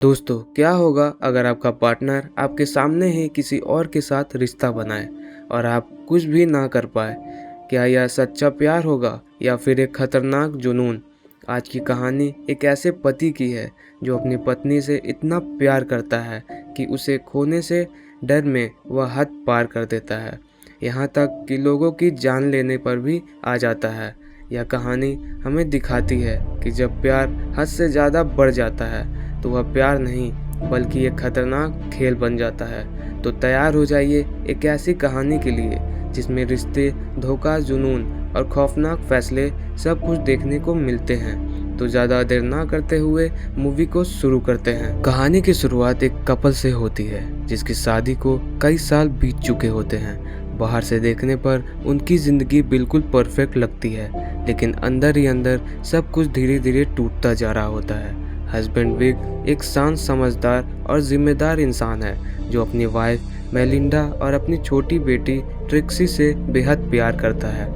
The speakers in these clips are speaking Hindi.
दोस्तों, क्या होगा अगर आपका पार्टनर आपके सामने ही किसी और के साथ रिश्ता बनाए और आप कुछ भी ना कर पाए? क्या यह सच्चा प्यार होगा या फिर एक खतरनाक जुनून? आज की कहानी एक ऐसे पति की है जो अपनी पत्नी से इतना प्यार करता है कि उसे खोने से डर में वह हद पार कर देता है, यहाँ तक कि लोगों की जान लेने पर भी आ जाता है। यह कहानी हमें दिखाती है कि जब प्यार हद से ज़्यादा बढ़ जाता है तो वह प्यार नहीं बल्कि एक खतरनाक खेल बन जाता है। तो तैयार हो जाइए एक ऐसी कहानी के लिए जिसमें रिश्ते, धोखा, जुनून और खौफनाक फैसले सब कुछ देखने को मिलते हैं। तो ज़्यादा देर ना करते हुए मूवी को शुरू करते हैं। कहानी की शुरुआत एक कपल से होती है जिसकी शादी को कई साल बीत चुके होते हैं। बाहर से देखने पर उनकी ज़िंदगी बिल्कुल परफेक्ट लगती है, लेकिन अंदर ही अंदर सब कुछ धीरे धीरे टूटता जा रहा होता है। हस्बैंड विक एक शांत, समझदार और जिम्मेदार इंसान है जो अपनी वाइफ मेलिंडा और अपनी छोटी बेटी ट्रिक्सी से बेहद प्यार करता है।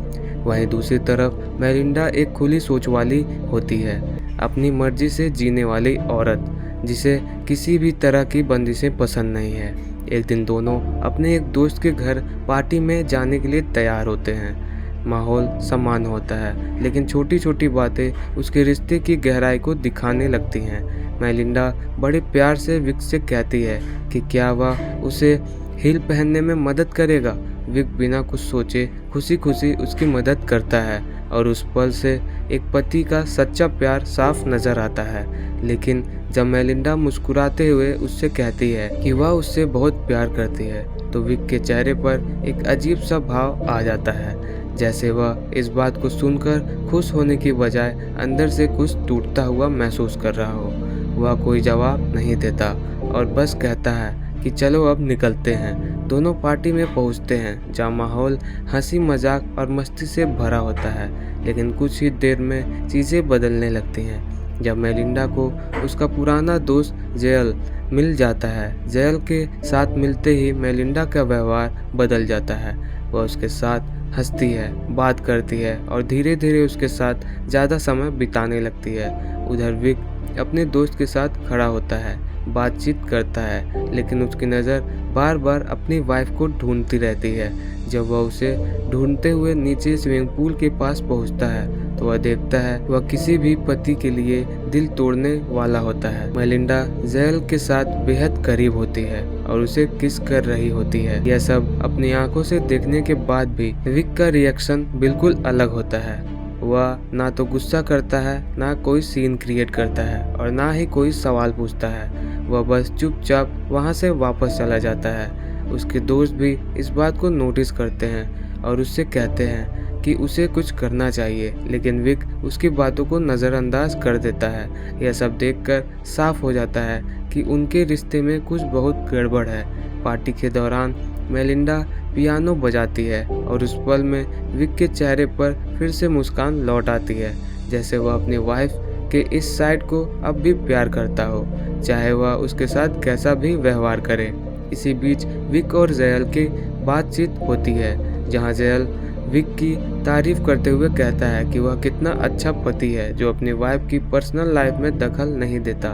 वहीं दूसरी तरफ मेलिंडा एक खुली सोच वाली होती है, अपनी मर्जी से जीने वाली औरत जिसे किसी भी तरह की बंदिशें पसंद नहीं है। एक दिन दोनों अपने एक दोस्त के घर पार्टी में जाने के लिए तैयार होते हैं। माहौल समान होता है, लेकिन छोटी छोटी बातें उसके रिश्ते की गहराई को दिखाने लगती हैं। मेलिंडा बड़े प्यार से विक से कहती है कि क्या वह उसे हील पहनने में मदद करेगा। विक बिना कुछ सोचे खुशी खुशी उसकी मदद करता है और उस पल से एक पति का सच्चा प्यार साफ नजर आता है। लेकिन जब मेलिंडा मुस्कुराते हुए उससे कहती है कि वह उससे बहुत प्यार करती है, तो विक के चेहरे पर एक अजीब सा भाव आ जाता है, जैसे वह इस बात को सुनकर खुश होने की बजाय अंदर से कुछ टूटता हुआ महसूस कर रहा हो। वह कोई जवाब नहीं देता और बस कहता है कि चलो अब निकलते हैं। दोनों पार्टी में पहुंचते हैं जहां माहौल हंसी मजाक और मस्ती से भरा होता है, लेकिन कुछ ही देर में चीज़ें बदलने लगती हैं जब मेलिंडा को उसका पुराना दोस्त जेयल मिल जाता है। जेयल के साथ मिलते ही मेलिंडा का व्यवहार बदल जाता है। वह उसके साथ हंसती है, बात करती है और धीरे धीरे उसके साथ ज़्यादा समय बिताने लगती है। उधर विक अपने दोस्त के साथ खड़ा होता है, बातचीत करता है, लेकिन उसकी नज़र बार बार अपनी वाइफ को ढूंढती रहती है। जब वह उसे ढूंढते हुए नीचे स्विमिंग पूल के पास पहुंचता है तो वह देखता है वह किसी भी पति के लिए दिल तोड़ने वाला होता है। मेलिंडा जेल के साथ बेहद करीब होती है और उसे किस कर रही होती है। यह सब अपनी आंखों से देखने के बाद भी विक का रिएक्शन बिल्कुल अलग होता है। वह ना तो गुस्सा करता है, ना कोई सीन क्रिएट करता है और ना ही कोई सवाल पूछता है। वह बस चुपचाप वहां से वापस चला जाता है। उसके दोस्त भी इस बात को नोटिस करते हैं और उससे कहते हैं कि उसे कुछ करना चाहिए, लेकिन विक उसकी बातों को नज़रअंदाज कर देता है। यह सब देखकर साफ हो जाता है कि उनके रिश्ते में कुछ बहुत गड़बड़ है। पार्टी के दौरान मेलिंडा पियानो बजाती है और उस पल में विक के चेहरे पर फिर से मुस्कान लौट आती है, जैसे वह अपनी वाइफ के इस साइड को अब भी प्यार करता हो, चाहे वह उसके साथ कैसा भी व्यवहार करे। इसी बीच विक और जेयल की बातचीत होती है, जहां जेयल विक की तारीफ करते हुए कहता है कि वह कितना अच्छा पति है जो अपनी वाइफ की पर्सनल लाइफ में दखल नहीं देता।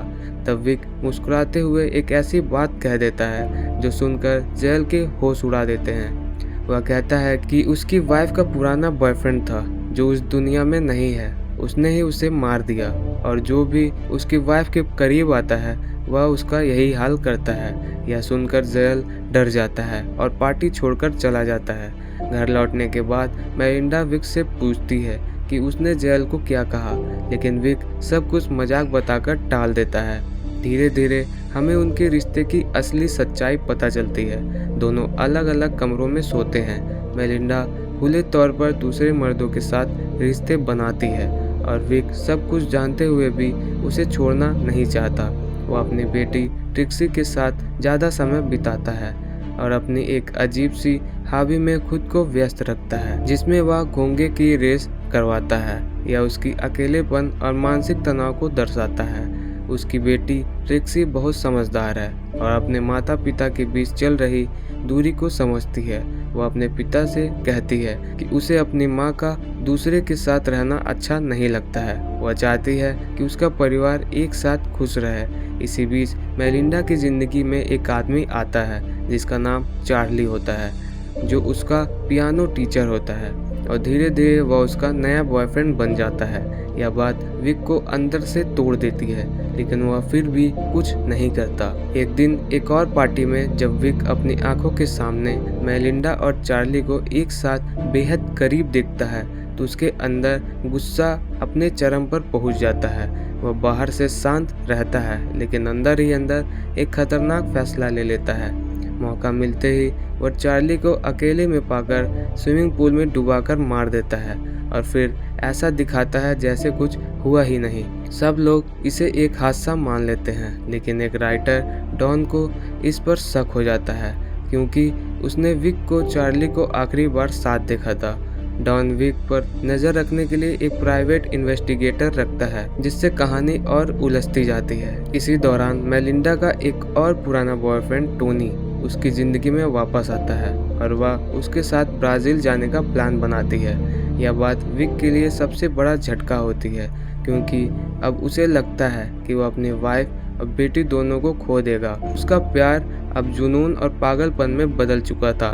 तब विक मुस्कुराते हुए एक ऐसी बात कह देता है जो सुनकर जेल के होश उड़ा देते हैं। वह कहता है कि उसकी वाइफ का पुराना बॉयफ्रेंड था जो उस दुनिया में नहीं है, उसने ही उसे मार दिया और जो भी उसकी वाइफ के करीब आता है वह उसका यही हाल करता है। यह सुनकर जेल डर जाता है और पार्टी छोड़कर चला जाता है। घर लौटने के बाद मेलिंडा विक से पूछती है कि उसने जेल को क्या कहा, लेकिन विक सब कुछ मजाक बताकर टाल देता है। धीरे धीरे हमें उनके रिश्ते की असली सच्चाई पता चलती है। दोनों अलग अलग कमरों में सोते हैं। मेलिंडा खुले तौर पर दूसरे मर्दों के साथ रिश्ते बनाती है और विक सब कुछ जानते हुए भी उसे छोड़ना नहीं चाहता। वह अपनी बेटी ट्रिक्सी के साथ ज़्यादा समय बिताता है और अपनी एक अजीब सी हॉबी में खुद को व्यस्त रखता है, जिसमें वह घोंगे की रेस करवाता है। यह उसकी अकेलेपन और मानसिक तनाव को दर्शाता है। उसकी बेटी ट्रिक्सी बहुत समझदार है और अपने माता पिता के बीच चल रही दूरी को समझती है। वह अपने पिता से कहती है कि उसे अपनी माँ का दूसरे के साथ रहना अच्छा नहीं लगता है। वह चाहती है कि उसका परिवार एक साथ खुश रहे। इसी बीच मेलिंडा की जिंदगी में एक आदमी आता है जिसका नाम चार्ली होता है, जो उसका पियानो टीचर होता है और धीरे धीरे वह उसका नया बॉयफ्रेंड बन जाता है। यह बात विक को अंदर से तोड़ देती है, लेकिन वह फिर भी कुछ नहीं करता। एक दिन एक और पार्टी में जब विक अपनी आंखों के सामने मेलिंडा और चार्ली को एक साथ बेहद करीब देखता है तो उसके अंदर गुस्सा अपने चरम पर पहुंच जाता है। वह बाहर से शांत रहता है, लेकिन अंदर ही अंदर एक खतरनाक फैसला ले लेता है। मौका मिलते ही वह चार्ली को अकेले में पाकर स्विमिंग पूल में डुबाकर मार देता है और फिर ऐसा दिखाता है जैसे कुछ हुआ ही नहीं। सब लोग इसे एक हादसा मान लेते हैं, लेकिन एक राइटर डॉन को इस पर शक हो जाता है क्योंकि उसने विक को चार्ली को आखिरी बार साथ देखा था। डॉन विक पर नज़र रखने के लिए एक प्राइवेट इन्वेस्टिगेटर रखता है, जिससे कहानी और उलझती जाती है। इसी दौरान मेलिंडा का एक और पुराना बॉयफ्रेंड टोनी उसकी ज़िंदगी में वापस आता है और वह उसके साथ ब्राज़ील जाने का प्लान बनाती है। यह बात विक के लिए सबसे बड़ा झटका होती है क्योंकि अब उसे लगता है कि वह अपनी वाइफ और बेटी दोनों को खो देगा। उसका प्यार अब जुनून और पागलपन में बदल चुका था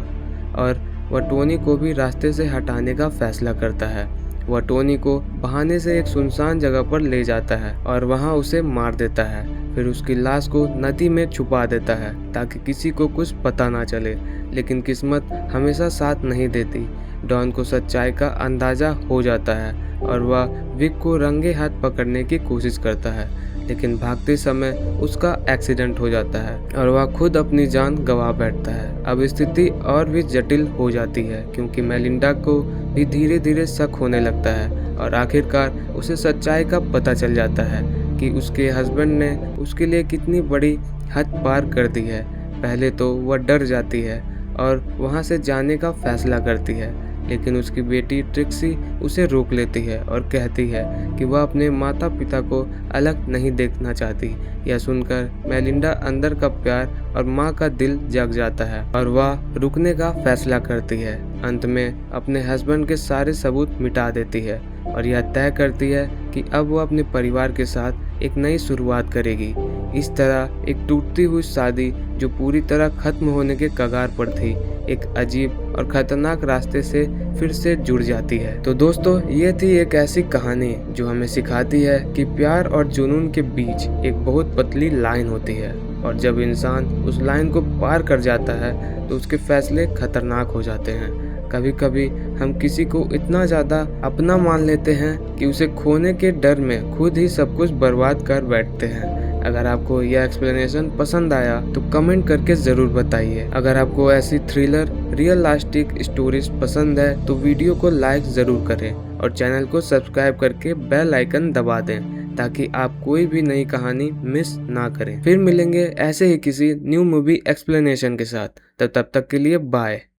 और वह टोनी को भी रास्ते से हटाने का फैसला करता है। वह टोनी को बहाने से एक सुनसान जगह पर ले जाता है और वहां उसे मार देता है। फिर उसकी लाश को नदी में छुपा देता है ताकि किसी को कुछ पता ना चले, लेकिन किस्मत हमेशा साथ नहीं देती। डॉन को सच्चाई का अंदाजा हो जाता है और वह विक को रंगे हाथ पकड़ने की कोशिश करता है, लेकिन भागते समय उसका एक्सीडेंट हो जाता है और वह खुद अपनी जान गंवा बैठता है। अब स्थिति और भी जटिल हो जाती है क्योंकि मेलिंडा को भी धीरे धीरे शक होने लगता है और आखिरकार उसे सच्चाई का पता चल जाता है कि उसके हस्बैंड ने उसके लिए कितनी बड़ी हद पार कर दी है। पहले तो वह डर जाती है और वहां से जाने का फैसला करती है, लेकिन उसकी बेटी ट्रिक्सी उसे रोक लेती है और कहती है कि वह अपने माता पिता को अलग नहीं देखना चाहती। यह सुनकर मेलिंडा अंदर का प्यार और माँ का दिल जग जाता है और वह रुकने का फैसला करती है। अंत में अपने हस्बैंड के सारे सबूत मिटा देती है और यह तय करती है कि अब वह अपने परिवार के साथ एक नई शुरुआत करेगी। इस तरह एक टूटती हुई शादी जो पूरी तरह खत्म होने के कगार पर थी, एक अजीब और खतरनाक रास्ते से फिर से जुड़ जाती है। तो दोस्तों, ये थी एक ऐसी कहानी जो हमें सिखाती है कि प्यार और जुनून के बीच एक बहुत पतली लाइन होती है और जब इंसान उस लाइन को पार कर जाता है तो उसके फैसले खतरनाक हो जाते हैं। कभी कभी हम किसी को इतना ज़्यादा अपना मान लेते हैं कि उसे खोने के डर में खुद ही सब कुछ बर्बाद कर बैठते हैं। अगर आपको यह एक्सप्लेनेशन पसंद आया तो कमेंट करके ज़रूर बताइए। अगर आपको ऐसी थ्रिलर रियलिस्टिक स्टोरीज पसंद है तो वीडियो को लाइक ज़रूर करें और चैनल को सब्सक्राइब करके बेल आइकन दबा दें ताकि आप कोई भी नई कहानी मिस ना करें। फिर मिलेंगे ऐसे ही किसी न्यू मूवी एक्सप्लेनेशन के साथ। तब तक के लिए बाय।